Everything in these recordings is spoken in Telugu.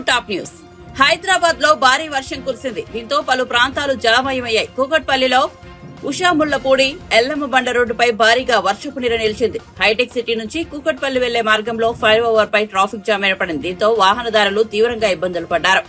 Top news. హైదరాబాద్ లో భారీ వర్షం కురిసింది. దీంతో పలు ప్రాంతాలు జలమయమయ్యాయి. కూకట్పల్లిలో ఉషాముళ్లపూడి ఎల్లమ్మ బండ రోడ్డుపై భారీగా వర్షపు నీరు నిలిచింది. హైటెక్ సిటీ నుంచి కూకట్పల్లి వెళ్లే మార్గంలో ఫ్లైఓవర్ పై ట్రాఫిక్ జామ్ ఏర్పడింది. దీంతో వాహనదారులు తీవ్రంగా ఇబ్బందులు పడ్డారు.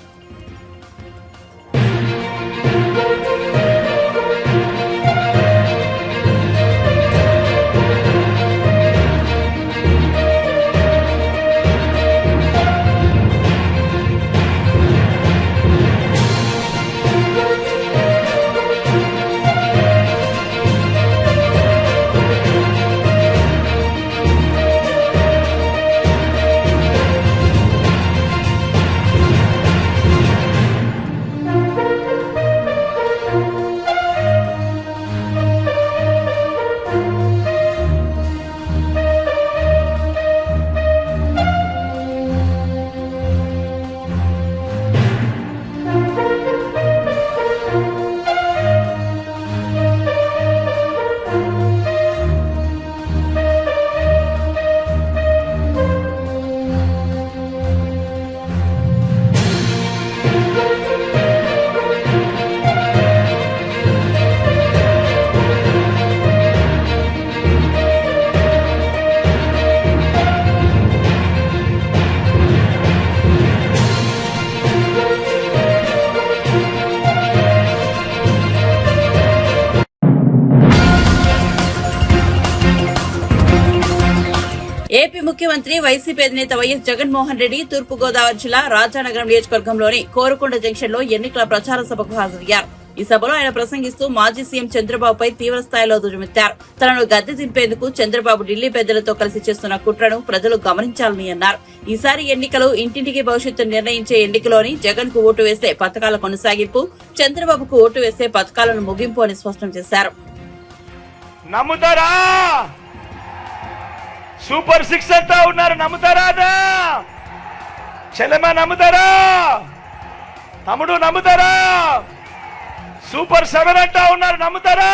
ఏపీ ముఖ్యమంత్రి వైసీపీ అధినేత వైఎస్ జగన్మోహన్ రెడ్డి తూర్పుగోదావరి జిల్లా రాజానగరం నియోజకవర్గంలోని కోరుకొండ జంక్షన్ లో ఎన్నికల ప్రచార సభకు హాజరయ్యారు. ఈ సభలో ఆయన ప్రసంగిస్తూ మాజీ సీఎం చంద్రబాబుపై తీవ్ర స్థాయిలో దుర్మెత్తారు. తనను గద్దె దింపేందుకు చంద్రబాబు ఢిల్లీ పెద్దలతో కలిసి చేస్తున్న కుట్రను ప్రజలు గమనించాలని అన్నారు. ఈసారి ఎన్నికలు ఇంటింటికి భవిష్యత్తు నిర్ణయించే ఎన్నికలోని జగన్ కు ఓటు వేస్తే పథకాల కొనసాగింపు, చంద్రబాబుకు ఓటు వేస్తే పథకాలను ముగింపు అని స్పష్టం చేశారు. సూపర్ 6 అంటా ఉన్నారు, నమ్ముతారా? చెల్లెమ్మ నమ్ముతారా? తమ్ముడు నమ్ముతారా? సూపర్ 7 అంటా ఉన్నారు, నమ్ముతారా?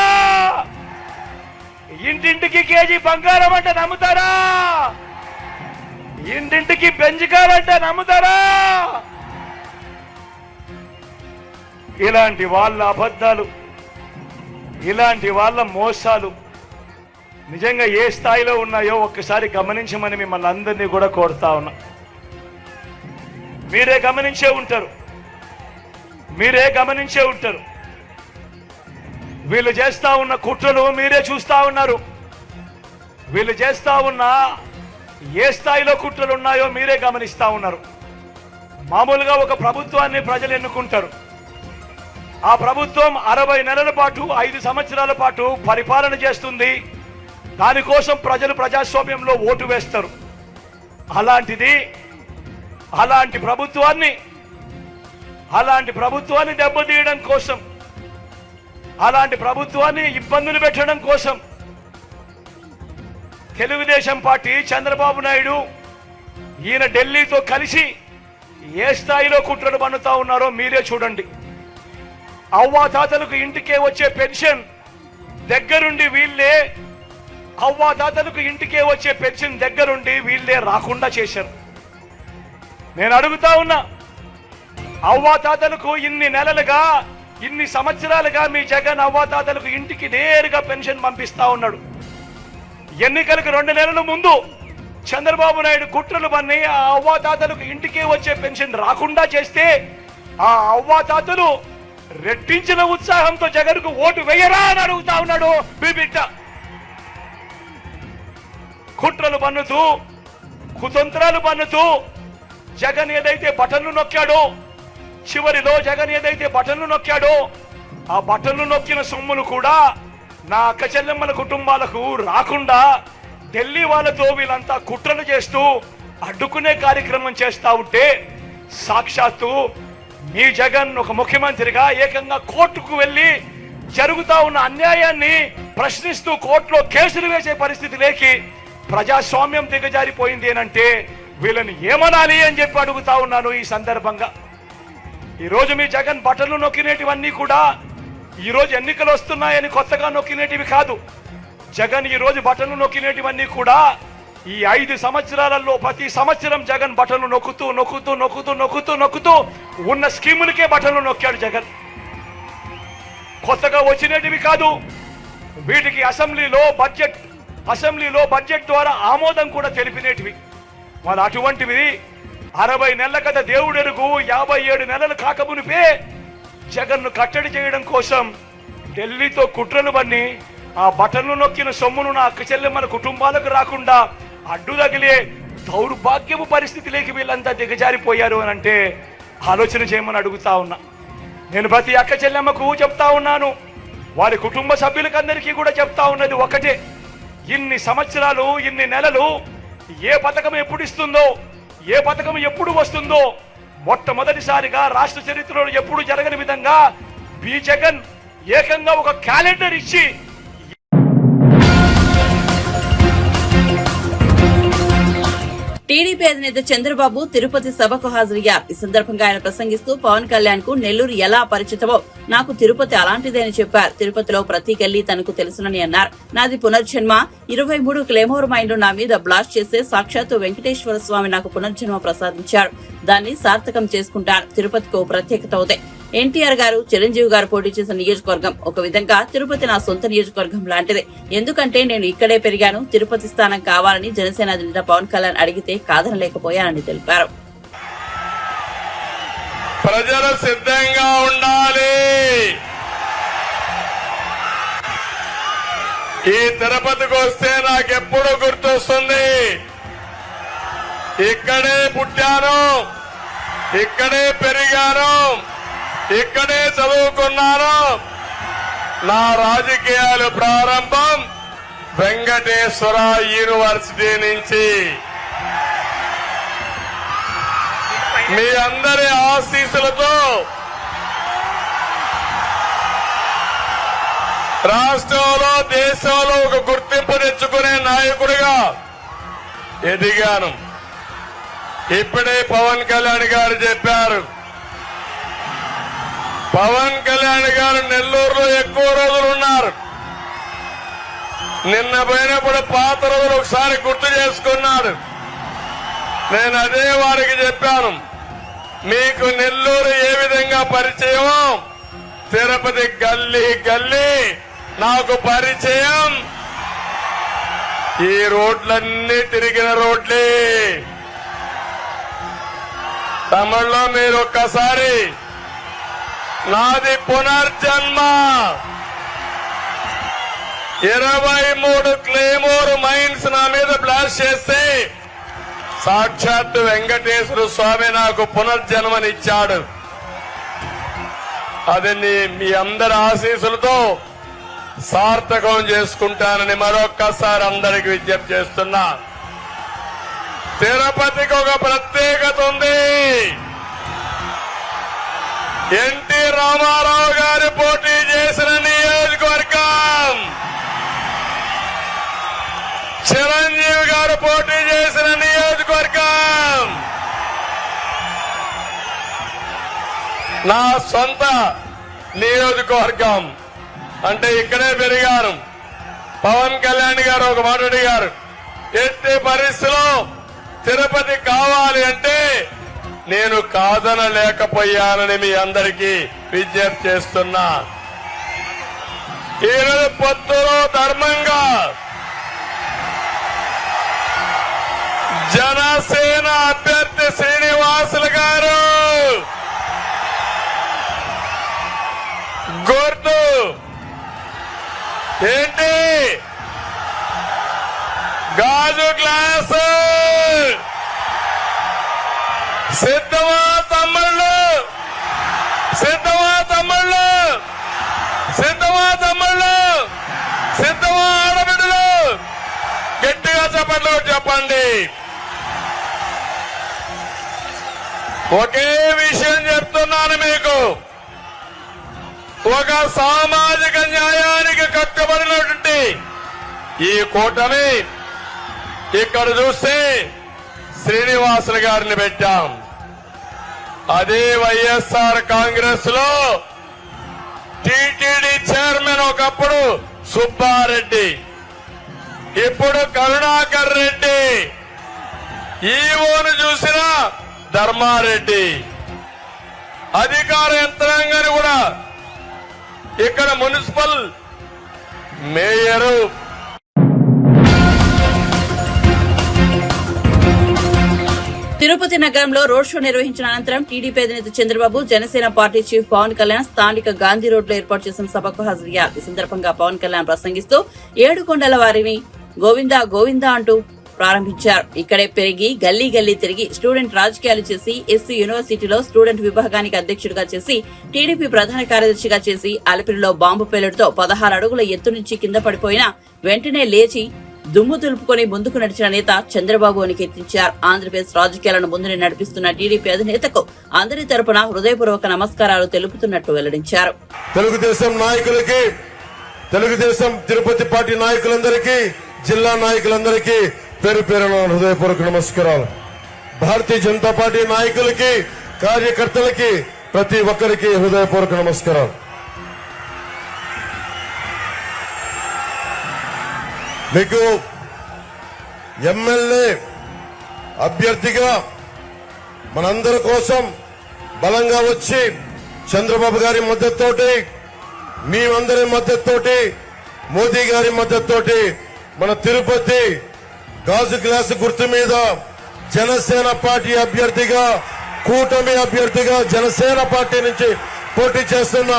ఇంటింటికి కేజీ బంగారం అంటే నమ్ముతారా? ఇంటింటికి పెంచుకారంటే నమ్ముతారా? ఇలాంటి వాళ్ళ అబద్ధాలు, ఇలాంటి వాళ్ళ మోసాలు నిజంగా ఏ స్థాయిలో ఉన్నాయో ఒక్కసారి గమనించమని మిమ్మల్ని అందరినీ కూడా కోరుతా ఉన్నా. మీరే గమనించే ఉంటారు. వీళ్ళు చేస్తా ఉన్న కుట్రలు మీరే చూస్తా ఉన్నారు. వీళ్ళు చేస్తా ఉన్న ఏ స్థాయిలో కుట్రలు ఉన్నాయో మీరే గమనిస్తా ఉన్నారు. మామూలుగా ఒక ప్రభుత్వాన్ని ప్రజలు ఎన్నుకుంటారు. ఆ ప్రభుత్వం 60 నెలల పాటు 5 సంవత్సరాల పాటు పరిపాలన చేస్తుంది. దానికోసం ప్రజలు ప్రజాస్వామ్యంలో ఓటు వేస్తారు. అలాంటి ప్రభుత్వాన్ని దెబ్బతీయడం కోసం, అలాంటి ప్రభుత్వాన్ని ఇబ్బందులు పెట్టడం కోసం తెలుగుదేశం పార్టీ, చంద్రబాబు నాయుడు ఈయన ఢిల్లీతో కలిసి ఏ స్థాయిలో కుట్రలు పన్నుతా ఉన్నారో మీరే చూడండి. అవ్వాతాతలకు ఇంటికే వచ్చే పెన్షన్ దగ్గరుండి వీళ్ళే రాకుండా చేశారు. నేను అడుగుతా ఉన్నా, అవ్వాతాతలకు ఇన్ని సంవత్సరాలుగా మీ జగన్ అవ్వాతాతలకు ఇంటికి నేరుగా పెన్షన్ పంపిస్తా ఉన్నాడు. ఎన్నికలకు 2 నెలల ముందు చంద్రబాబు నాయుడు కుట్రలు పన్ని ఆ అవ్వాతాతలకు ఇంటికే వచ్చే పెన్షన్ రాకుండా చేస్తే ఆ అవ్వాతాతలు రెట్టించిన ఉత్సాహంతో జగన్కు ఓటు వేయరా అని అడుగుతా ఉన్నాడు మీ బిడ్డ. కుట్రలు పన్నుతూ, కుతంత్రాలు పన్నుతూ జగన్ ఏదైతే బటన్లు నొక్కాడో, చివరిలో జగన్ ఏదైతే బటన్లు నొక్కాడో ఆ బటన్లు నొక్కిన సొమ్ములు కూడా నా అక్క చెల్లెమ్మల కుటుంబాలకు రాకుండా ఢిల్లీ వాళ్ళతో వీళ్ళంతా కుట్రలు చేస్తూ అడ్డుకునే కార్యక్రమం చేస్తా ఉంటే సాక్షాత్తు మీ జగన్ ఒక ముఖ్యమంత్రిగా ఏకంగా కోర్టుకు వెళ్లి జరుగుతా ఉన్న అన్యాయాన్ని ప్రశ్నిస్తూ కోర్టులో కేసులు వేసే పరిస్థితి లేకి ప్రజాస్వామ్యం దిగజారిపోయింది అంటే వీళ్ళని ఏమనాలి అని చెప్పి అడుగుతా ఉన్నాను. ఈ సందర్భంగా ఈ రోజు మీ జగన్ బటన్లు నొక్కినేటివన్నీ కూడా ఈ రోజు ఎన్నికలు వస్తున్నాయని కొత్తగా నొక్కినేటివి కాదు. జగన్ ఈ రోజు బటన్లు నొక్కినేటివన్నీ కూడా ఈ 5 సంవత్సరాలలో ప్రతి సంవత్సరం జగన్ బటన్లు నొక్కుతూ ఉన్న స్కీములకే బటన్లు నొక్కాడు జగన్. కొత్తగా వచ్చినటివి కాదు. వీటికి అసెంబ్లీలో బడ్జెట్ ద్వారా ఆమోదం కూడా తెలిపినటివి. మరి అటువంటివి 60 నెలల కథ దేవుడెరుగు 57 నెలలు కాకమునిపే జగన్ను కట్టడి చేయడం కోసం ఢిల్లీతో కుట్రలు పన్ని ఆ బటన్లు నొక్కిన సొమ్మును నా అక్క చెల్లెమ్మల కుటుంబాలకు రాకుండా అడ్డు తగిలే దౌర్భాగ్యపు పరిస్థితిలోకి వీళ్ళంతా దిగజారిపోయారు అని అంటే ఆలోచన చేయమని అడుగుతా ఉన్నా. నేను ప్రతి అక్క చెల్లెమ్మకు చెప్తా ఉన్నాను, వారి కుటుంబ సభ్యులకందరికీ కూడా చెప్తా ఉన్నది ఒకటే, ఇన్ని సంవత్సరాలు ఇన్ని నెలలు ఏ పథకం ఎప్పుడు ఇస్తుందో, ఏ పథకం ఎప్పుడు వస్తుందో మొట్టమొదటిసారిగా రాష్ట్ర చరిత్రలో ఎప్పుడు జరగని విధంగా జగన్ ఏకంగా ఒక క్యాలెండర్ ఇచ్చి టీడీపీ అధినేత చంద్రబాబు తిరుపతి సభకు హాజరయ్యారు. ఈ సందర్భంగా ఆయన ప్రసంగిస్తూ పవన్ కళ్యాణ్ కు నెల్లూరు ఎలా పరిచితమో నాకు తిరుపతి అలాంటిదే అని చెప్పారు. తిరుపతిలో ప్రతి గల్లీ తనకు తెలుసునని అన్నారు. నాది పునర్జన్మ. 23 క్లేమోర్ మైండ్లు నా మీద బ్లాస్ట్ చేసే సాక్షాత్తు వెంకటేశ్వర స్వామి నాకు పునర్జన్మ ప్రసాదించారు. దాన్ని సార్థకం చేసుకుంటాను. తిరుపతికి ఓ ప్రత్యేకత ఉంది. ఎన్టీఆర్ గారు, చిరంజీవి గారు పోటీ చేసిన నియోజకవర్గం ఒక విధంగా తిరుపతి నా సొంత నియోజకవర్గం లాంటిదే. ఎందుకంటే నేను ఇక్కడే పెరిగాను. తిరుపతి స్థానం కావాలని జనసేన అధినేత పవన్ కళ్యాణ్ అడిగితే కాదనలేకపోయానని తెలిపారు. ప్రజలు సిద్ధంగా ఉండాలి. ఈ తిరుపతికి వస్తే నాకెప్పుడు గుర్తొస్తుంది, ఇక్కడే పుట్టాను, ఇక్కడే పెరిగాను, ఇక్కడే చదువుకున్నాను. నా రాజకీయాలు ప్రారంభం వెంకటేశ్వర యూనివర్సిటీ నుంచి. మీ అందరి ఆశీస్సులతో రాష్ట్రంలో దేశంలో ఒక గుర్తింపు తెచ్చుకునే నాయకుడిగా ఎదిగాను. ఇప్పుడే పవన్ కళ్యాణ్ గారు చెప్పారు, పవన్ కళ్యాణ్ గారు నెల్లూరులో ఎక్కువ రోజులు ఉన్నారు. నిన్న పోయినప్పుడు పాత రోజులు ఒకసారి గుర్తు చేసుకున్నాడు. నేను అదే వారికి చెప్పాను, మీకు నెల్లూరు ఏ విధంగా పరిచయమో తిరుపతి గల్లీ గల్లీ నాకు పరిచయం. ఈ రోడ్లన్నీ తిరిగిన రోడ్లే. తమిళలో మీరు ఒక్కసారి నాది పునర్జన్మ 23 క్లేమోర్ మైన్స్ నా మీద బ్లాస్ట్ చేస్తే సాక్షాత్ వెంకటేశ్వర స్వామి నాకు పునర్జన్మనిచ్చాడు. అది మీ అందరి ఆశీస్సులతో సార్థకం చేసుకుంటానని మరొక్కసారి అందరికి విజ్ఞప్తి చేస్తున్నా. తిరుపతికి ఒక ప్రత్యేకత ఉంది. ఎన్టీ రామారావు గారు పోటీ చేసిన నియోజకవర్గం, చిరంజీవి గారు పోటీ చేసిన నియోజకవర్గం, నా సొంత నియోజకవర్గం. అంటే ఇక్కడే పెరిగాను. పవన్ కళ్యాణ్ గారు ఒక మాట అడిగారు, ఎట్టి పరిస్థితిలో తిరుపతి కావాలి అంటే నేను కాదనలేకపోయానని మీ అందరికీ విజ్ఞప్తి చేస్తున్నా. ఈరోజు పొత్తులో ధర్మంగా జనసేన అభ్యర్థి శ్రీనివాసులు గారు గుర్తు ఏంటి? గాజు గ్లాసు. సిద్ధమా తమ్ముళ్ళు? సిద్ధమా తమ్ముళ్ళు? సిద్ధమా తమ్ముళ్ళు? సిద్ధమా ఆడబిడ్డలు? గట్టిగా చెప్పండి, చెప్పండి. ఒకే విషయం చెప్తున్నాను మీకు, ఒక సామాజిక న్యాయానికి కట్టుబడినటువంటి ఈ కూటమి ఇక్కడ చూస్తే శ్రీనివాసులు గారిని పెట్టాం. అదే వైఎస్ఆర్ కాంగ్రెస్ లో టీటీడీ చైర్మన్ ఒకప్పుడు సుబ్బారెడ్డి, ఇప్పుడు కరుణాకర్ రెడ్డి, ఈవోను చూసిన ధర్మారెడ్డి, అధికార యంత్రాంగాన్ని కూడా ఇక్కడ మున్సిపల్ మేయరు తిరుపతి నగరంలో రోడ్ షో నిర్వహించిన అనంతరం టీడీపీ అధినేత చంద్రబాబు, జనసేన పార్టీ చీఫ్ పవన్ కళ్యాణ్ స్థానిక గాంధీ రోడ్ లో ఏర్పాటు చేసిన సభకు హాజరయ్యారు. ఈ సందర్భంగా పవన్ కళ్యాణ్ ప్రసంగిస్తూ 7 కొండల వారిని గోవిందా గోవిందా అంటూ ప్రారంభించారు. ఇక్కడే పెరిగి గల్లీ గల్లీ తిరిగి స్టూడెంట్ రాజకీయాలు చేసి ఎస్సీ యూనివర్సిటీలో స్టూడెంట్ విభాగానికి అధ్యక్షుడిగా చేసి టీడీపీ ప్రధాన కార్యదర్శిగా చేసి అలిపిరిలో బాంబు పేలుడుతో 16 అడుగుల ఎత్తు నుంచి కింద పడిపోయినా వెంటనే లేచి దుమ్ము దులుపుకొని ముందుకు నడిచిన నేత చంద్రబాబు అని కీర్తించారు. ఆంధ్రప్రదేశ్ రాజకీయాలను ముందునే నడిపిస్తున్న టీడీపీ అధినేతకు అందరి తరపున హృదయపూర్వక నమస్కారాలు తెలుపుతున్నట్టు వెల్లడించారు. తెలుగుదేశం నాయకులకి, తెలుగుదేశం తిరుపతి పార్టీ నాయకులందరికీ, జిల్లా నాయకులందరికీ పేరు పేరున హృదయపూర్వక నమస్కారాలు. భారతీయ జనతా పార్టీ నాయకులకి, కార్యకర్తలకి, ప్రతి ఒక్కరికి హృదయపూర్వక నమస్కారాలు. మీకు ఎమ్మెల్యే అభ్యర్థిగా మనందరి కోసం బలంగా వచ్చి చంద్రబాబు గారి మద్దతుతోటి, మేమందరి మద్దతుతోటి, మోదీ గారి మద్దతుతోటి మన తిరుపతి గాజు గ్లాసు గుర్తు మీద జనసేన పార్టీ అభ్యర్థిగా, కూటమి అభ్యర్థిగా జనసేన పార్టీ నుంచి పోటీ చేస్తున్న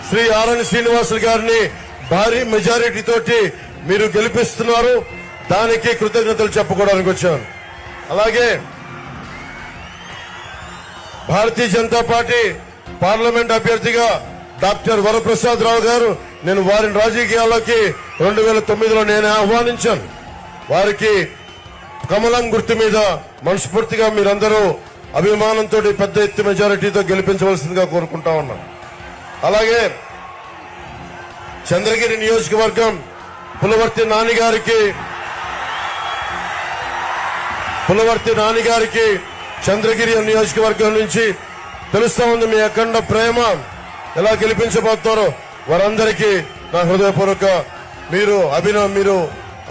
శ్రీ ఆరణి శ్రీనివాసులు గారిని భారీ మెజారిటీ తోటి మీరు గెలిపిస్తున్నారు. దానికి కృతజ్ఞతలు చెప్పుకోవడానికి వచ్చాను. అలాగే భారతీయ జనతా పార్టీ పార్లమెంట్ అభ్యర్థిగా డాక్టర్ వరప్రసాద్ రావు గారు, నేను వారిని రాజకీయాల్లోకి 2009లో నేనే ఆహ్వానించాను. వారికి కమలం గుర్తు మీద మనస్ఫూర్తిగా మీరందరూ అభిమానంతో పెద్ద ఎత్తు మెజారిటీతో గెలిపించవలసిందిగా కోరుకుంటా ఉన్నాను. అలాగే చంద్రగిరి నియోజకవర్గం పులవర్తి నానిగారికి చంద్రగిరి నియోజకవర్గం నుంచి తెలుస్తా ఉంది మీ అఖండ ప్రేమ. ఎలా గెలిపించబోతారో వారందరికీ నా హృదయపూర్వక మీరు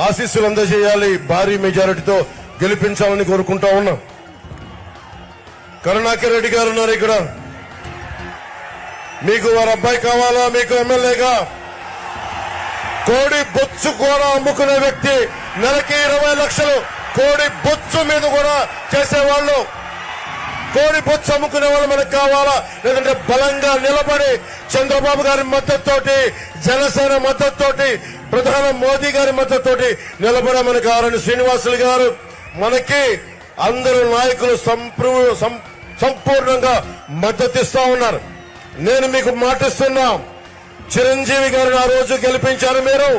ఆశీస్సులు అందజేయాలి. భారీ మెజారిటీతో గెలిపించాలని కోరుకుంటా ఉన్నాం. కరుణాకర్ రెడ్డి గారు ఉన్నారు ఇక్కడ. మీకు వారి అబ్బాయి కావాలా? మీకు ఎమ్మెల్యేగా కోడి బొచ్చు కూడా అమ్ముకునే వ్యక్తి, నెలకి 20 లక్షలు కోడి బొచ్చు మీద కూడా చేసేవాళ్ళు, కోడి బొచ్చు అమ్ముకునే వాళ్ళు మనకు కావాలా? లేదంటే బలంగా నిలబడి చంద్రబాబు గారి మద్దతుతోటి, జనసేన మద్దతుతోటి, ప్రధాని మోదీ గారి మద్దతుతోటి నిలబడే మనకు ఆరణి శ్రీనివాసులు గారు, మనకి అందరూ నాయకులు సంపూర్ణంగా మద్దతిస్తా ఉన్నారు. నేను మీకు మాటిస్తున్నా, చిరంజీవి గారిని ఆ రోజు గెలిపించారు మీరు.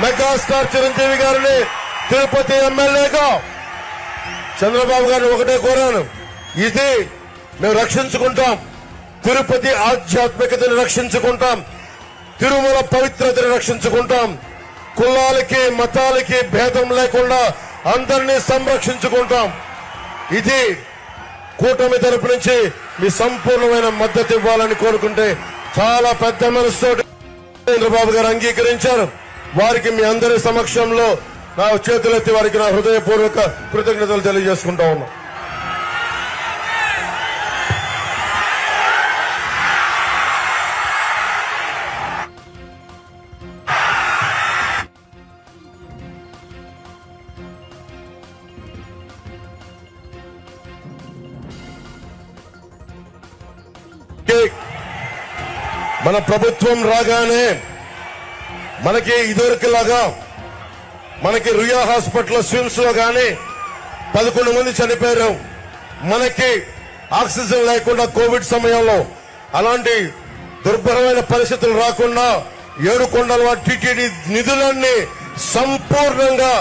మెగాస్టార్ చిరంజీవి గారిని తిరుపతి ఎమ్మెల్యేగా. చంద్రబాబు గారిని ఒకటే కోరాను, ఇది మేము రక్షించుకుంటాం, తిరుపతి ఆధ్యాత్మికతను రక్షించుకుంటాం, తిరుమల పవిత్రతను రక్షించుకుంటాం, కులాలకి మతాలకి భేదం లేకుండా అందరినీ సంరక్షించుకుంటాం. ఇది కూటమి తరపు నుంచి మీ సంపూర్ణమైన మద్దతు ఇవ్వాలని కోరుకుంటే చాలా పెద్ద మనసుతో చంద్రబాబు గారు అంగీకరించారు. వారికి మీ అందరి సమక్షంలో నా చేతులెత్తి వారికి నా హృదయపూర్వక కృతజ్ఞతలు తెలియజేసుకుంటా ఉన్నా. మన ప్రభుత్వం రాగానే మనకి ఇదివరకులాగా మనకి రుయా హాస్పిటల్ స్విమ్స్ లో గానీ 11 మంది చనిపోయారు. మనకి ఆక్సిజన్ లేకుండా కోవిడ్ సమయంలో అలాంటి దుర్భరమైన పరిస్థితులు రాకుండా 7 కొండల టీటీడీ నిధులన్నీ సంపూర్ణంగా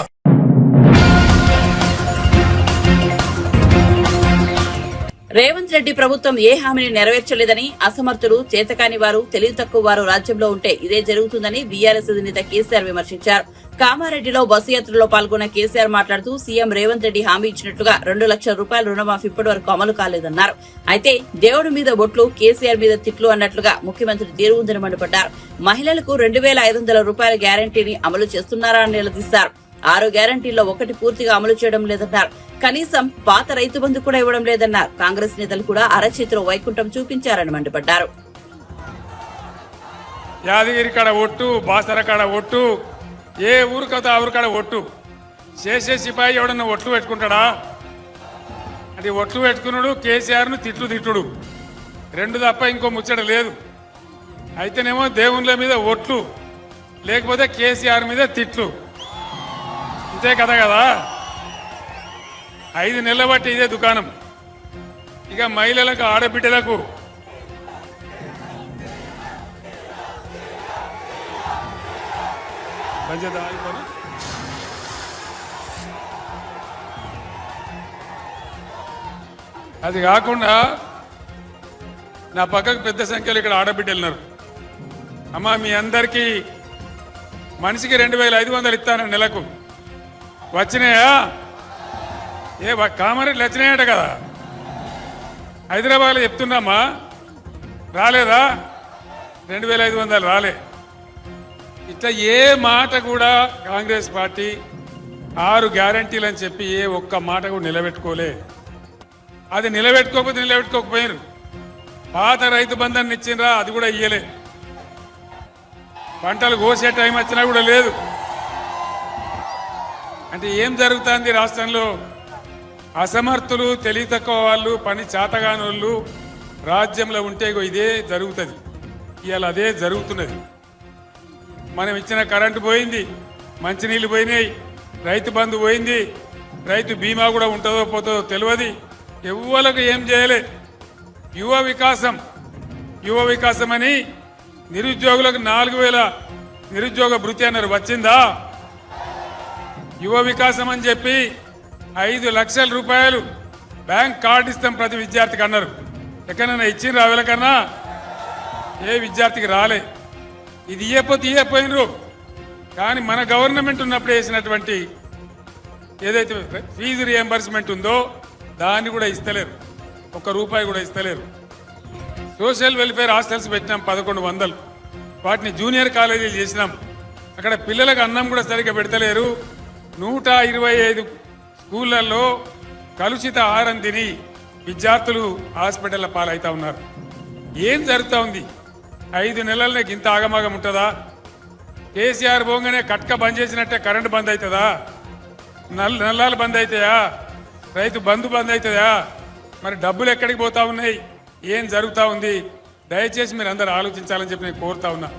రేవంత్ రెడ్డి ప్రభుత్వం ఏ హామీని నెరవేర్చలేదని, అసమర్థులు, చేతకాని వారు, తెలివి తక్కువ వారు రాజ్యంలో ఉంటే ఇదే జరుగుతుందని బీఆర్ఎస్ అధినేత కేసీఆర్ విమర్శించారు. కామారెడ్డిలో బస్సు యాత్రలో పాల్గొన్న కేసీఆర్ మాట్లాడుతూ సీఎం రేవంత్ రెడ్డి హామీ ఇచ్చినట్లుగా 2 లక్షల రూపాయల రుణమాఫీ ఇప్పటి వరకు అమలు కాలేదన్నారు. అయితే దేవుడి మీద బొట్లు, కేసీఆర్ మీద తిట్లు అన్నట్లుగా ముఖ్యమంత్రి తీరు ఉందని మండిపడ్డారు. మహిళలకు 2,500 రూపాయల గ్యారంటీని అమలు చేస్తున్నారా అని నిలదీశారు. 6 గ్యారంటీల్లో ఒకటి పూర్తిగా అమలు చేయడం లేదన్నారు. కనీసం పాత రైతు బంధు కూడా ఇవ్వడం లేదన్నారు. కాంగ్రెస్ నేతలు కూడా అరచేతిలో వైకుంఠం చూపించారని మండిపడ్డారు. యాదగిరి కాడ ఒట్టు, బాసర కాడ ఒట్టు, ఏ ఊరు కదా ఆ ఊరు కాడ ఒట్టు. చేసే సిపాయి ఎవడన్నా ఒట్లు పెట్టుకుంటాడా? అది ఒట్లు పెట్టుకున్నాడు కేసీఆర్ను తిట్టుడు రెండు తప్ప ఇంకో ముచ్చట లేదు. అయితేనేమో దేవుళ్ళ మీద ఒట్లు, లేకపోతే కేసీఆర్ మీద తిట్లు. ఇంతే కదా 5 నెలల బట్టి ఇదే దుకాణం. ఇక మహిళలకు, ఆడబిడ్డలకు అది కాకుండా నా పక్కకు పెద్ద సంఖ్యలో ఇక్కడ ఆడబిడ్డలు ఉన్నారు. అమ్మా, మీ అందరికీ మనిషికి 2500 ఇస్తాను నెలకు. వచ్చినాయా? కామారెడ్డి వచ్చినాయట కదా, హైదరాబాద్లో చెప్తున్నామా, రాలేదా? 2500 రాలే. ఇట్లా ఏ మాట కూడా కాంగ్రెస్ పార్టీ 6 గ్యారంటీలు అని చెప్పి ఏ ఒక్క మాట కూడా నిలబెట్టుకోలే. అది నిలబెట్టుకోకపోయారు. పాత రైతు బంధాన్ని ఇచ్చిండ్రా, అది కూడా ఇయ్యలే. పంటలు కోసే టైం వచ్చినా కూడా లేదు. అంటే ఏం జరుగుతుంది రాష్ట్రంలో? అసమర్థులు, తెలివి తక్కువ వాళ్ళు, పని చేతగాని వాళ్ళు రాజ్యంలో ఉంటే ఇదే జరుగుతుంది. ఇవాళ అదే జరుగుతున్నది. మనం ఇచ్చిన కరెంటు పోయింది, మంచినీళ్ళు పోయినాయి, రైతు బంధు పోయింది, రైతు బీమా కూడా ఉంటుందో పోతుందో తెలియదు. ఎవ్వలకు ఏం చేయలే. యువ వికాసం అని నిరుద్యోగులకు 4000 నిరుద్యోగ భృతి అన్నారు. వచ్చిందా? యువ వికాసం అని చెప్పి 5 లక్షల రూపాయలు బ్యాంక్ కార్డు ఇస్తాం ప్రతి విద్యార్థికి అన్నారు. ఎక్కడైనా ఇచ్చిండ్రు? ఎవరికన్నా ఏ విద్యార్థికి రాలే. ఇది ఇయ్యపోయినరు. కానీ మన గవర్నమెంట్ ఉన్నప్పుడు వేసినటువంటి ఏదైతే ఫీజు రియంబర్స్మెంట్ ఉందో దాన్ని కూడా ఇస్తలేరు. 1 రూపాయి కూడా ఇస్తలేరు. సోషల్ వెల్ఫేర్ హాస్టల్స్ పెట్టినాం 1100. వాటిని జూనియర్ కాలేజీలు చేసినాం. అక్కడ పిల్లలకు అన్నం కూడా సరిగ్గా పెడతలేరు. 125 స్కూళ్లలో కలుషిత ఆహారం తిని విద్యార్థులు హాస్పిటల్ల పాలవుతా ఉన్నారు. ఏం జరుగుతూ ఉంది? 5 నెలలనే ఇంత ఆగమాగం ఉంటుందా? కేసీఆర్ పోగానే కట్క బంద్ చేసినట్టే కరెంటు బంద్ అవుతుందా? నల్లాలు బంద్ అవుతాయా? రైతు బంధు బంద్ అవుతుందా? మరి డబ్బులు ఎక్కడికి పోతా ఉన్నాయి? ఏం జరుగుతూ ఉంది? దయచేసి మీరు అందరు ఆలోచించాలని చెప్పి నేను కోరుతా ఉన్నా.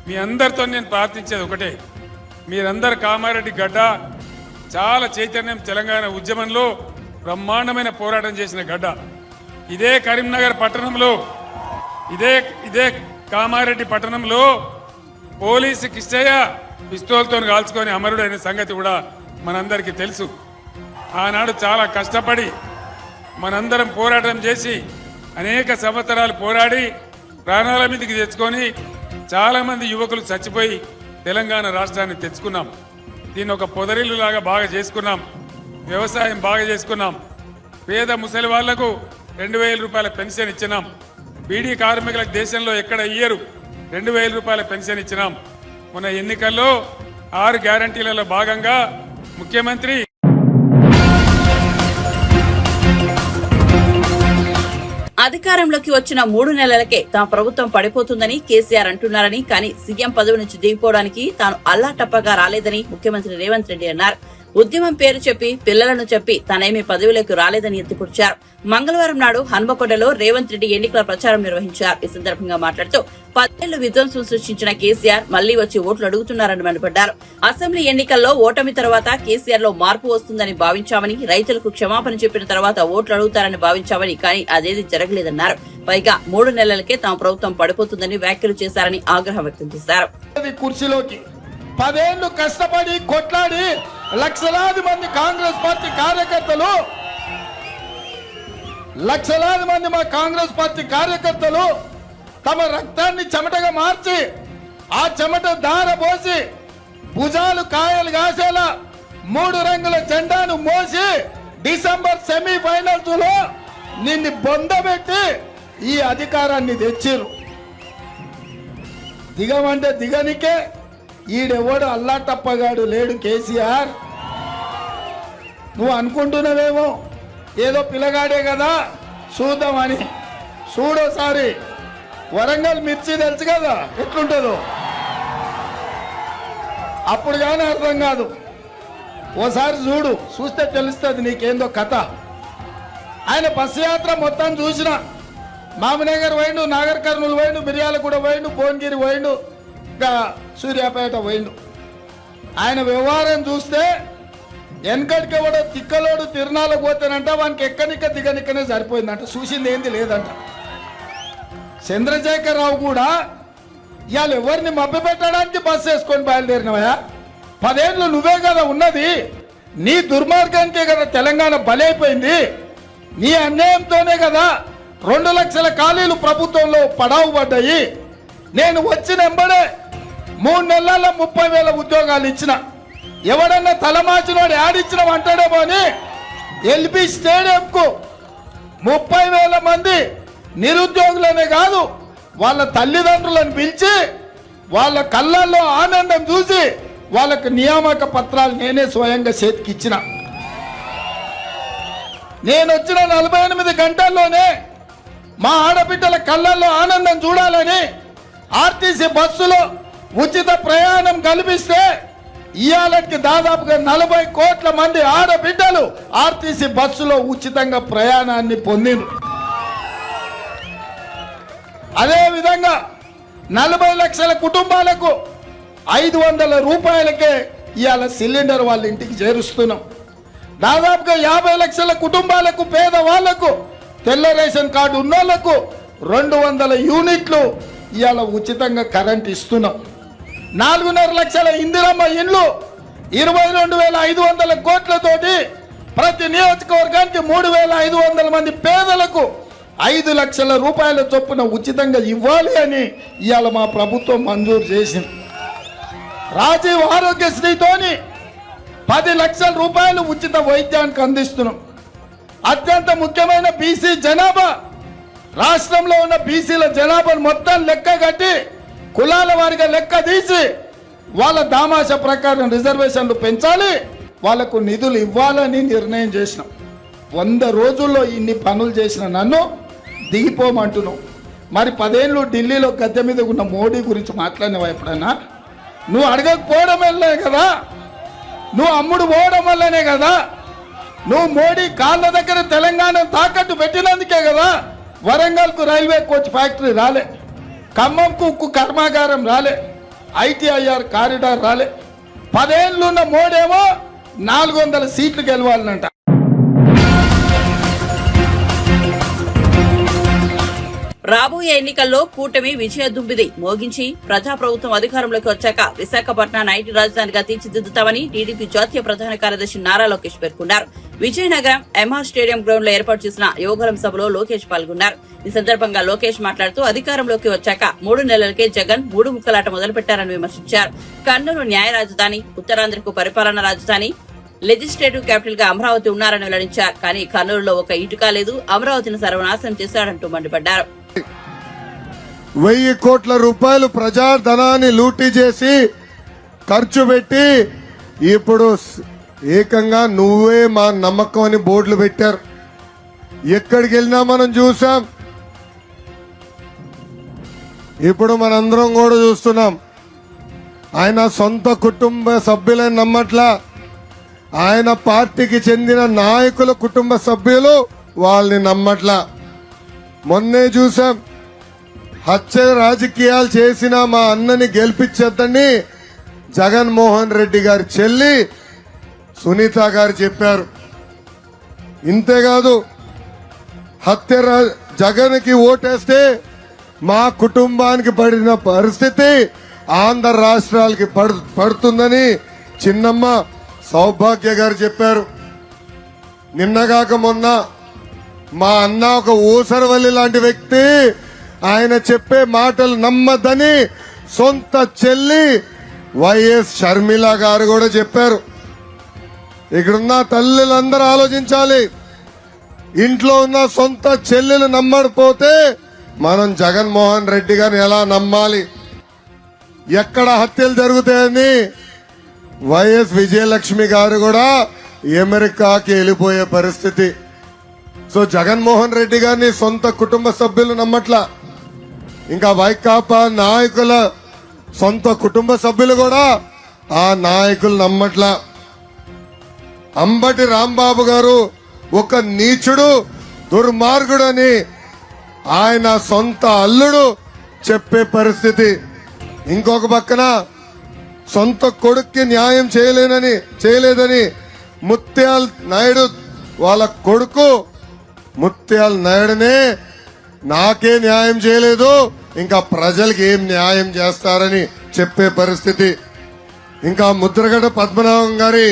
మీ అందరితో నేను ప్రార్థించేది ఒకటే, మీరందరు కామారెడ్డి గడ్డ చాలా చైతన్యం, తెలంగాణ ఉద్యమంలో బ్రహ్మాండమైన పోరాటం చేసిన గడ్డ. ఇదే కరీంనగర్ పట్టణంలో, ఇదే కామారెడ్డి పట్టణంలో పోలీసు కిష్టయ్య పిస్తోల్తో కాల్చుకొని అమరుడైన సంగతి కూడా మనందరికీ తెలుసు. ఆనాడు చాలా కష్టపడి మనందరం పోరాటం చేసి అనేక సంవత్సరాలు పోరాడి ప్రాణాల మీదకి తెచ్చుకొని చాలామంది యువకులు చచ్చిపోయి తెలంగాణ రాష్ట్రాన్ని తెచ్చుకున్నాం. దీన్ని ఒక పొదరిల్లు లాగా బాగా చేసుకున్నాం. వ్యవసాయం బాగా చేసుకున్నాం. పేద ముసలి వాళ్లకు 2000 రూపాయల పెన్షన్ ఇచ్చినాం. బీడీ కార్మికులకు దేశంలో ఎక్కడ ఇయ్యరు 2000 రూపాయల పెన్షన్ ఇచ్చినాం. మొన్న ఎన్నికల్లో 6 గ్యారంటీలలో భాగంగా ముఖ్యమంత్రి అధికారంలోకి వచ్చిన 3 నెలలకే తమ ప్రభుత్వం పడిపోతుందని కేసీఆర్ అంటున్నారని, కానీ సీఎం పదవి నుంచి దిగిపోవడానికి తాను అల్లాటప్పగా రాలేదని ముఖ్యమంత్రి రేవంత్ రెడ్డి అన్నారు. ఉద్యమం పేరు చెప్పి పిల్లలను చెప్పి తానేమీ పదవిలోకి రాలేదని ఎత్తిపుచ్చారు. మంగళవారం నాడు హన్మకొండలో రేవంత్ రెడ్డి ఎన్నికల ప్రచారం నిర్వహించారు. ఈ సందర్భంగా మాట్లాడుతూ 10 ఏళ్లు విధ్వంసం సృష్టించిన కేసీఆర్ మళ్లీ వచ్చి ఓట్లు అడుగుతున్నారని మండిపడ్డారు. అసెంబ్లీ ఎన్నికల్లో ఓటమి తర్వాత కేసీఆర్ లో మార్పు వస్తుందని భావించామని, రైతులకు క్షమాపణ చెప్పిన తర్వాత ఓట్లు అడుగుతారని భావించామని, కానీ అదేది జరగలేదన్నారు. పైగా 3 నెలలకే తమ ప్రభుత్వం పడిపోతుందని వ్యాఖ్యలు చేశారని ఆగ్రహం వ్యక్తం చేశారు. కుర్చీలోకి 10 ఏళ్లు కష్టపడి కొట్లాడి లక్షలాది మంది కాంగ్రెస్ పార్టీ కార్యకర్తలు, లక్షలాది మంది మా కాంగ్రెస్ పార్టీ కార్యకర్తలు తమ రక్తాన్ని చెమటగా మార్చి ఆ చెమట ధార పోసి భుజాలు కాయలు కాసేలా 3 రంగుల జెండాను మోసి డిసెంబర్ సెమీఫైనల్స్ లో నిన్ను బొందబెట్టి ఈ అధికారాన్ని తెచ్చిరు. దిగమంటే దిగనికే, ఈడెవడు అల్లాటప్పగాడు లేడు కేసీఆర్. నువ్వు అనుకుంటున్నావేమో ఏదో పిల్లగాడే కదా చూద్దామని. చూడోసారి వరంగల్ మిర్చి తెలుసు కదా ఎట్లుంటుందో, అప్పుడు కానీ అర్థం కాదు. ఓసారి చూస్తే తెలుస్తుంది నీకేందో కథ. ఆయన బస్సు యాత్ర మొత్తం చూసిన, మామనగర్ పోయిండు, నాగర్ కర్నూలు పోయిండు, మిర్యాలగూడ పోయిండు, భువనగిరి పోయిండు, ఇంకా సూర్యాపేట పోయిండు. ఆయన వ్యవహారం చూస్తే వెనకడికి ఎవడో తిక్కలోడు తిరునాళ్ళకు పోతానంట, వానికి ఎక్కనిక్క దిగనిక్కనే సరిపోయిందంట, చూసింది ఏంది లేదంట. చంద్రశేఖరరావు కూడా ఇవాళ ఎవరిని మభ్య పెట్టడానికి బస్సు వేసుకొని బయలుదేరినవయా? 10 ఏళ్ళు నువ్వే కదా ఉన్నది. నీ దుర్మార్గానికే కదా తెలంగాణ బలైపోయింది. నీ అన్యాయంతోనే కదా 2 లక్షల ఖాళీలు ప్రభుత్వంలో పడావు పడ్డాయి. నేను వచ్చిన ఎంబడే 3 నెలల 30,000 ఉద్యోగాలు ఇచ్చిన. ఎవడన్నా తలమాచినోడు యాడిచ్చినాం అంటాడేమో అని ఎల్బీ స్టేడియంకు 30,000 మంది నిరుద్యోగులనే కాదు వాళ్ళ తల్లిదండ్రులను పిలిచి వాళ్ళ కళ్ళల్లో ఆనందం చూసి వాళ్ళకు నియామక పత్రాలు నేనే స్వయంగా చేతికిచ్చిన. నేను వచ్చిన 48 గంటల్లోనే మా ఆడబిడ్డల కళ్ళల్లో ఆనందం చూడాలని ఆర్టీసీ బస్సులో ఉచిత ప్రయాణం కల్పిస్తే ఇవాళకి దాదాపుగా 40 కోట్ల మంది ఆడబిడ్డలు ఆర్టీసీ బస్సులో ఉచితంగా ప్రయాణాన్ని పొందిండ్రు. అదేవిధంగా 40 లక్షల కుటుంబాలకు 500 రూపాయలకే ఇవాళ సిలిండర్ వాళ్ళ ఇంటికి చేరుస్తున్నాం. దాదాపుగా 50 లక్షల కుటుంబాలకు, పేదవాళ్లకు, తెల్ల రేషన్ కార్డు ఉన్నోళ్లకు 200 యూనిట్లు ఇవాళ ఉచితంగా కరెంట్ ఇస్తున్నాం. 4.5 లక్షల ఇందిరమ్మ ఇండ్లు 22,500 కోట్లతోటి ప్రతి నియోజకవర్గానికి 3,500 మంది పేదలకు 5 లక్షల రూపాయల చొప్పున ఉచితంగా ఇవ్వాలి అని ఇవాళ మా ప్రభుత్వం మంజూరు చేసింది. రాజీవ్ ఆరోగ్యశ్రీతోని 10 లక్షల రూపాయలు ఉచిత వైద్యానికి అందిస్తున్నాం. అత్యంత ముఖ్యమైన బీసీ జనాభా, రాష్ట్రంలో ఉన్న బీసీల జనాభాను మొత్తం లెక్క కట్టి కులాల వారిగా లెక్క తీసి వాళ్ళ దామాష ప్రకారం రిజర్వేషన్లు పెంచాలి, వాళ్లకు నిధులు ఇవ్వాలని నిర్ణయం చేసినాం. 100 రోజుల్లో ఇన్ని పనులు చేసిన నన్ను దిగిపోమంటున్నావు. మరి 10 ఏళ్ళు ఢిల్లీలో గద్దె మీద ఉన్న మోడీ గురించి మాట్లాడినవా ఎప్పుడన్నా? నువ్వు అడగకపోవడం వల్లే కదా, నువ్వు అమ్ముడు పోవడం వల్లనే కదా, నువ్వు మోడీ కాళ్ళ దగ్గర తెలంగాణ తాకట్టు పెట్టినందుకే కదా వరంగల్కు రైల్వే కోచ్ ఫ్యాక్టరీ రాలే, ఖమ్మంకు ఉక్కు కర్మాగారం రాలే, ఐటీఐఆర్ కారిడార్ రాలే. 10 ఏళ్ళున్న మోడేమో 400 సీట్లు గెలవాలనంట. రాబోయే ఎన్నికల్లో కూటమి విజయదుంబిది మోగించి ప్రజాప్రభుత్వం అధికారంలోకి వచ్చాక విశాఖపట్నాన్ని ఐటీ రాజధానిగా తీర్చిదిద్దుతామని టీడీపీ జాతీయ ప్రధాన కార్యదర్శి నారా లోకేష్ పేర్కొన్నారు. విజయనగరం ఎంఆర్ స్టేడియం గ్రౌండ్ లో ఏర్పాటు చేసిన యువగలం సభలో లోకేష్ పాల్గొన్నారు. ఈ సందర్భంగా లోకేష్ మాట్లాడుతూ అధికారంలోకి వచ్చాక 3 నెలలకే జగన్ 3 ముక్కలాట మొదలుపెట్టారని విమర్శించారు. కర్నూలు న్యాయ రాజధాని, ఉత్తరాంధ్రకు పరిపాలనా రాజధాని, లెజిస్లేటివ్ క్యాపిటల్ గా అమరావతి ఉన్నారని వెల్లడించారు. కానీ కర్నూలులో ఒక ఇటుక లేదు, అమరావతిని సర్వనాశనం చేశారంటూ మండిపడ్డారు. 1000 కోట్ల రూపాయలు ప్రజాధనాన్ని లూటీ చేసి ఖర్చు పెట్టి ఇప్పుడు ఏకంగా నువ్వే మా నమ్మకం అని బోర్డులు పెట్టారు. ఎక్కడికి వెళ్ళినా మనం చూసాం. ఇప్పుడు మనందరం కూడా చూస్తున్నాం. ఆయన సొంత కుటుంబ సభ్యులని నమ్మట్లా, ఆయన పార్టీకి చెందిన నాయకుల కుటుంబ సభ్యులు వాళ్ళని నమ్మట్లా. మొన్నే చూసాం, హత్య రాజకీయాలు చేసిన మా అన్నని గెలిపించద్దని జగన్మోహన్ రెడ్డి గారి చెల్లి సునీత గారు చెప్పారు. ఇంతేకాదు, జగన్కి ఓటేస్తే మా కుటుంబానికి పడిన పరిస్థితి ఆంధ్ర రాష్ట్రాలకి పడుతుందని చిన్నమ్మ సౌభాగ్య గారు చెప్పారు. నిన్నగాక మొన్న మా అన్న ఒక ఊసరవల్లి లాంటి వ్యక్తి, ఆయన చెప్పే మాటలు నమ్మద్దని సొంత చెల్లి వైఎస్ షర్మిల గారు కూడా చెప్పారు. ఇక్కడున్న తల్లులందరూ ఆలోచించాలి. ఇంట్లో ఉన్న సొంత చెల్లెలు నమ్మకపోతే మనం జగన్మోహన్ రెడ్డి గారిని ఎలా నమ్మాలి? ఎక్కడ హత్యలు జరుగుతాయని వైఎస్ విజయలక్ష్మి గారు కూడా అమెరికాకి వెళ్ళిపోయే పరిస్థితి. సో జగన్మోహన్ రెడ్డి గారిని సొంత కుటుంబ సభ్యులు నమ్మట్లా, ఇంకా వైకాపా నాయకుల సొంత కుటుంబ సభ్యులు కూడా ఆ నాయకులు నమ్మట్లా. అంబటి రాంబాబు గారు ఒక నీచుడు, దుర్మార్గుడు అని ఆయన సొంత అల్లుడు చెప్పే పరిస్థితి. ఇంకొక పక్కన సొంత కొడుక్కి న్యాయం చేయలేదని ముత్యాల నాయుడు వాళ్ళ కొడుకు ముత్యాల నాయుడునే నాకే న్యాయం చేయలేదు, ఇంకా ప్రజలకి ఏం న్యాయం చేస్తారని చెప్పే పరిస్థితి. ఇంకా ముద్రగడ పద్మనాభం గారి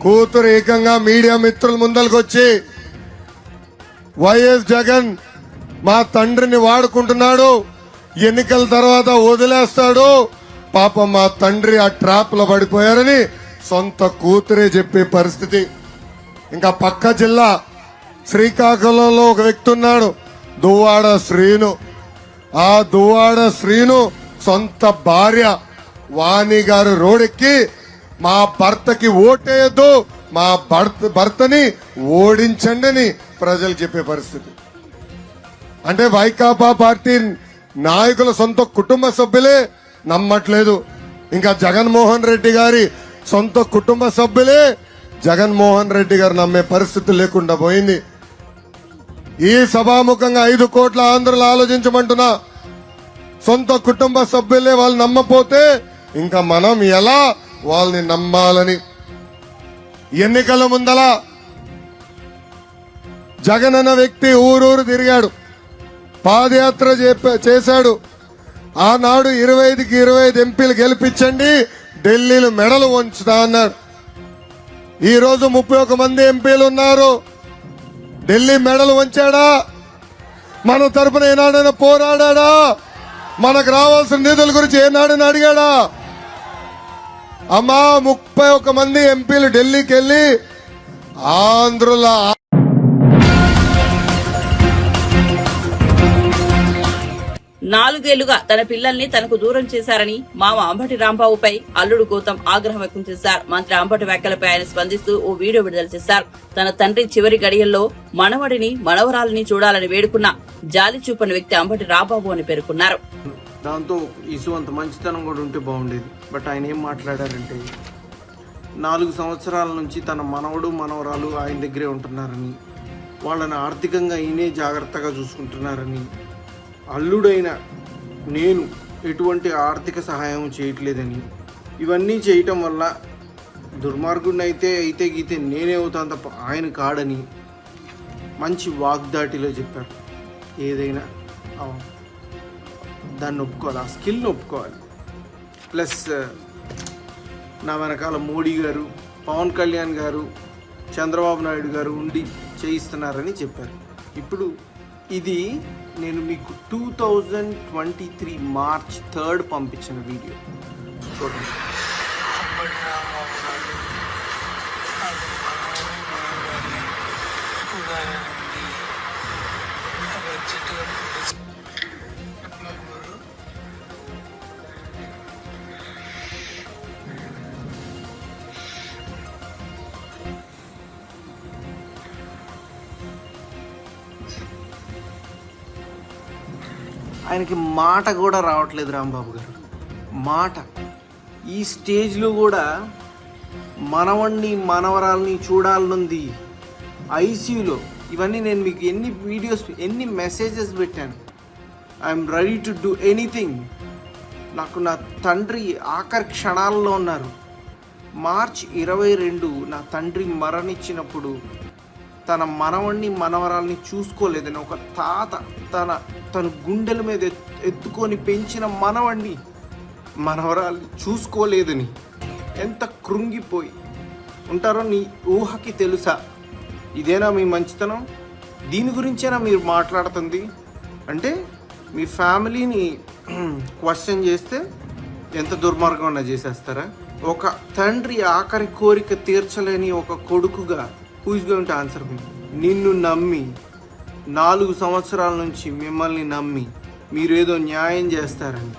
కూతురు ఏకంగా మీడియా మిత్రుల ముందరకు వచ్చి వైఎస్ జగన్ మా తండ్రిని వాడుకుంటున్నాడు, ఎన్నికల తర్వాత వదిలేస్తాడు, పాపం మా తండ్రి ఆ ట్రాప్ లో పడిపోయారని సొంత కూతురే చెప్పే పరిస్థితి. ఇంకా పక్క జిల్లా శ్రీకాకుళంలో ఒక వ్యక్తి ఉన్నాడు, దువ్వాడ శ్రీను. ఆ దువ్వాడ శ్రీను సొంత భార్య వాణి గారు రోడ్డెక్కి మా భర్తకి ఓటేయద్దు, మా భర్తని ఓడించండి అని ప్రజలు చెప్పే పరిస్థితి. అంటే వైకాపా పార్టీ నాయకుల సొంత కుటుంబ సభ్యులే నమ్మట్లేదు, ఇంకా జగన్మోహన్ రెడ్డి గారి సొంత కుటుంబ సభ్యులే జగన్మోహన్ రెడ్డి గారు నమ్మే పరిస్థితి లేకుండా పోయింది. ఈ సభాముఖంగా 5 కోట్ల ఆంధ్రులు ఆలోచించమంటున్నా, సొంత కుటుంబ సభ్యులే వాళ్ళు నమ్మపోతే ఇంకా మనం ఎలా వాళ్ళని నమ్మాలని. ఎన్నికల ముందల జగన్ అన్న వ్యక్తి ఊరూరు తిరిగాడు, పాదయాత్ర చేశాడు. ఆనాడు 25కి 25 ఎంపీలు గెలిపించండి, ఢిల్లీలో మెడలు వంచుతా అన్నాడు. ఈ రోజు 31 మంది ఎంపీలు ఉన్నారు. ఢిల్లీ మెడలు వంచాడా? మన తరపున ఏనాడైనా పోరాడా? మనకు రావాల్సిన నిధుల గురించి ఏనాడైనా అడిగాడా? అమ్మా 31 మంది ఎంపీలు ఢిల్లీకి వెళ్లి ఆంధ్రుల 4 ఏళ్లుగా తన పిల్లల్ని తనకు దూరం చేశారని మామ అంబటి రాంబాబుపై అల్లుడు గౌతమ్ ఆగ్రహం వ్యక్తం చేశారు. మంత్రి అంబటి వ్యాఖ్యలపై ఆయన స్పందిస్తూ ఓ వీడియో విడుదల చేశారు. తన తండ్రి చివరి గడియల్లో మనవడిని మనవరాలని చూడాలని వేడుకున్న జాలి చూపని వ్యక్తి అంబటి రాంబాబు అని పేర్కొన్నారు. దాంతో ఇసు అంత మంచితనం కూడా ఉంటే బాగుండేది. బట్ ఆయన ఏం మాట్లాడారంటే 4 సంవత్సరాల నుంచి తన మనవడు మనవరాలు ఆయన దగ్గరే ఉంటున్నారని, వాళ్ళని ఆర్థికంగా ఈయనే జాగ్రత్తగా చూసుకుంటున్నారని, అల్లుడైన నేను ఎటువంటి ఆర్థిక సహాయం చేయట్లేదని, ఇవన్నీ చేయటం వల్ల దుర్మార్గుడిని అయితే గీతే నేనే అవుతాను తప్ప ఆయన కాడని మంచి వాగ్దాటిలో చెప్పారు. ఏదైనా దాన్ని ఒప్పుకోవాలి, ఆ స్కిల్ని ఒప్పుకోవాలి. ప్లస్ నా వెనకాల మోడీ గారు, పవన్ కళ్యాణ్ గారు, చంద్రబాబు నాయుడు గారు ఉండి చేయిస్తున్నారని చెప్పారు. ఇప్పుడు ఇది నేను మీకు 2023 మార్చ్ 3 పంపించిన వీడియో చూడండి. ఆయనకి మాట కూడా రావట్లేదు రాంబాబు గారు, మాట. ఈ స్టేజ్లో కూడా మనవణ్ణి మనవరాల్ని చూడాలనుంది ఐసీయూలో. ఇవన్నీ నేను మీకు ఎన్ని వీడియోస్, ఎన్ని మెసేజెస్ పెట్టాను. I'm ready to do anything. నాకు నా తండ్రి ఆఖరి క్షణాల్లో ఉన్నారు. మార్చ్ 22 నా తండ్రి మరణించినప్పుడు తన మనవణ్ణి మనవరాల్ని చూసుకోలేదని ఒక తాత తన గుండెల మీద ఎత్తుకొని పెంచిన మనవణ్ణి మనవరాల్ని చూసుకోలేదని ఎంత కృంగిపోయి ఉంటారో నీ ఊహకి తెలుసా? ఇదేనా మీ మంచితనం? దీని గురించేనా మీరు మాట్లాడుతుంది? అంటే మీ ఫ్యామిలీని క్వశ్చన్ చేస్తే ఎంత దుర్మార్గం చేసేస్తారా? ఒక తండ్రి ఆఖరి కోరిక తీర్చలేని ఒక కొడుకుగా who is going to answer me? నిన్ను నమ్మి 4 సంవత్సరాల నుంచి మిమ్మల్ని నమ్మి మీరేదో న్యాయం చేస్తారని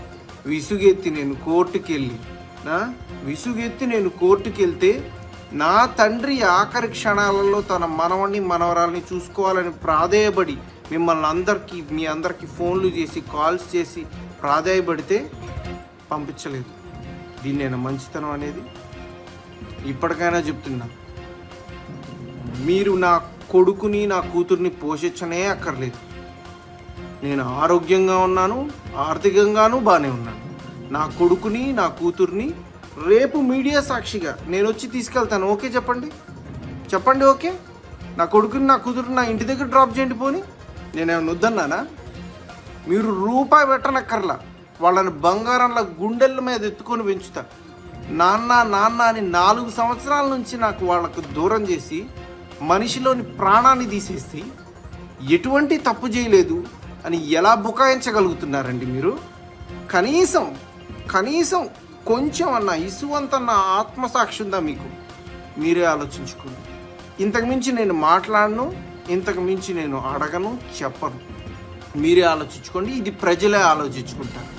విసుగెత్తి నేను కోర్టుకి వెళ్తే నా తండ్రి ఆఖరి క్షణాలలో తన మనవణ్ణి మనవరాల్ని చూసుకోవాలని ప్రాధేయపడి మీ అందరికీ ఫోన్లు చేసి కాల్స్ చేసి ప్రాధేయపడితే పంపించలేదు. దీన్నేనా మంచితనం అనేది? ఇప్పటికైనా చెప్తున్నా, మీరు నా కొడుకుని నా కూతుర్ని పోషించనే అక్కర్లేదు. నేను ఆరోగ్యంగా ఉన్నాను, ఆర్థికంగానూ బాగానే ఉన్నాను. నా కొడుకుని నా కూతుర్ని రేపు మీడియా సాక్షిగా నేను వచ్చి తీసుకెళ్తాను. ఓకే చెప్పండి ఓకే. నా కొడుకుని నా కూతుర్ని నా ఇంటి దగ్గర డ్రాప్ చేయండి. పోని నేనేమన్నా వద్దన్నానా? మీరు రూపాయి పెట్టనక్కర్లా, వాళ్ళని బంగారంలో గుండెల మీద ఎత్తుకొని పెంచుతా. నాన్న అని 4 సంవత్సరాల నుంచి నాకు వాళ్ళకు దూరం చేసి మనిషిలోని ప్రాణాన్ని తీసేసి ఎటువంటి తప్పు చేయలేదు అని ఎలా బుకాయించగలుగుతున్నారండి మీరు? కనీసం కొంచెం అన్న ఇసువంతన్న ఆత్మసాక్షి ఉందా మీకు? మీరే ఆలోచించుకోండి. ఇంతకుమించి నేను మాట్లాడను, ఇంతకుమించి నేను అడగను, చెప్పను. మీరే ఆలోచించుకోండి. ఇది ప్రజలే ఆలోచించుకుంటారు.